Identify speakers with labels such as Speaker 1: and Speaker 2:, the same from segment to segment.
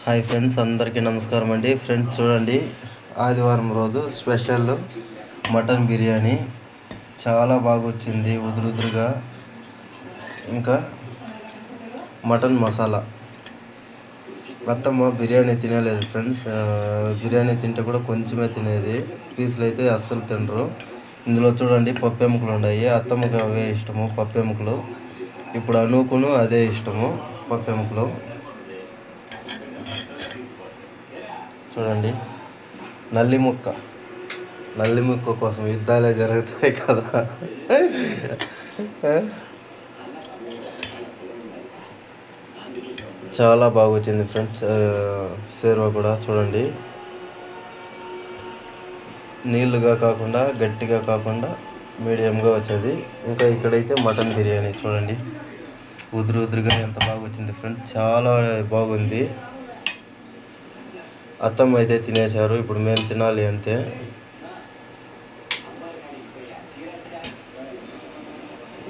Speaker 1: Hi friends, అందరికీ నమస్కారం అండి. ఫ్రెండ్స్ చూడండి, ఆదివారం రోజు స్పెషల్ మటన్ బిర్యానీ చాలా బాగా వచ్చింది, ఉదురుగా. ఇంకా మటన్ మసాలా. అత్తమ్మ బిర్యానీ తినలేదు ఫ్రెండ్స్. బిర్యానీ తింటే కూడా కొంచెమే తినేది, పీసులు అయితే అస్సలు తినరు. ఇందులో చూడండి పప్పు ఎముకలు ఉన్నాయి. అత్తమ్మకి అవే ఇష్టము పప్పు ఎముకలు. ఇప్పుడు అనుకును అదే ఇష్టము పప్పు ఎముకలు. చూడండి, నల్లి ముక్క కోసం యుద్ధాలే జరుగుతాయి కదా. చాలా బాగా వచ్చింది ఫ్రెండ్స్. సేర్వా కూడా చూడండి, నీళ్ళుగా కాకుండా గట్టిగా కాకుండా మీడియంగా వచ్చేది. ఇంకా ఇక్కడైతే మటన్ బిర్యానీ చూడండి, ఉదురుగా ఎంత బాగా వచ్చింది ఫ్రెండ్స్, చాలా బాగుంది. అత్తమ్మ అయితే తినేశారు, ఇప్పుడు మేము తినాలి అంతే.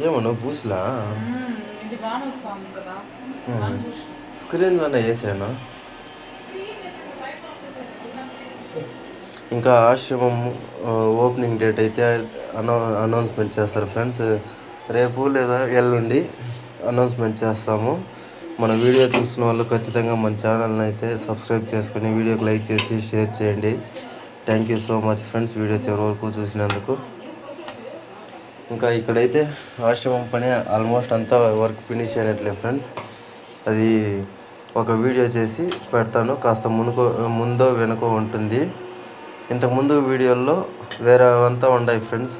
Speaker 1: ఏమన్నా పూసలా స్క్రీన్లోనే వేసాను. ఇంకా ఆశ్రమం ఓపెనింగ్ డేట్ అయితే అనౌన్స్మెంట్ చేస్తారు ఫ్రెండ్స్. రేపు లేదా ఎల్లుండి అనౌన్స్మెంట్ చేస్తాము. మన వీడియో చూస్తున్న వాళ్ళు ఖచ్చితంగా మన ఛానల్ని అయితే సబ్స్క్రైబ్ చేసుకుని వీడియోకి లైక్ చేసి షేర్ చేయండి. Thank you so much friends, video చివరి వరకు చూసినందుకు. ఇంకా ఇక్కడైతే ఆశ్రమం పని ఆల్మోస్ట్ అంతా వర్క్ ఫినిష్ అయినట్లే ఫ్రెండ్స్. అది ఒక వీడియో చేసి పెడతాను, కాస్త ముందో వెనుకో ఉంటుంది. ఇంతకుముందు వీడియోల్లో వేరే అంతా ఉన్నాయి ఫ్రెండ్స్.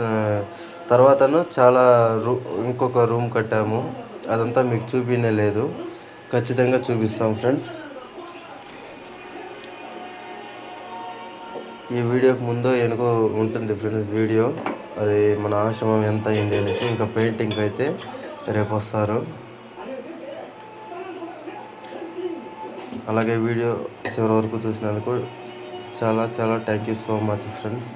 Speaker 1: తర్వాతను చాలా ఇంకొక రూమ్ కట్టాము, అదంతా మీకు చూపినే లేదు. ఖచ్చితంగా చూపిస్తాం ఫ్రెండ్స్. ఈ వీడియోకి ముందో వెనుకో ఉంటుంది ఫ్రెండ్స్ వీడియో. అది మన ఆశ్రమం ఎంత అయింది అనేసి. ఇంకా పెయింటింగ్ అయితే రేపు వస్తారు. అలాగే వీడియో చివరి వరకు చూసినందుకు చాలా thank you so much friends.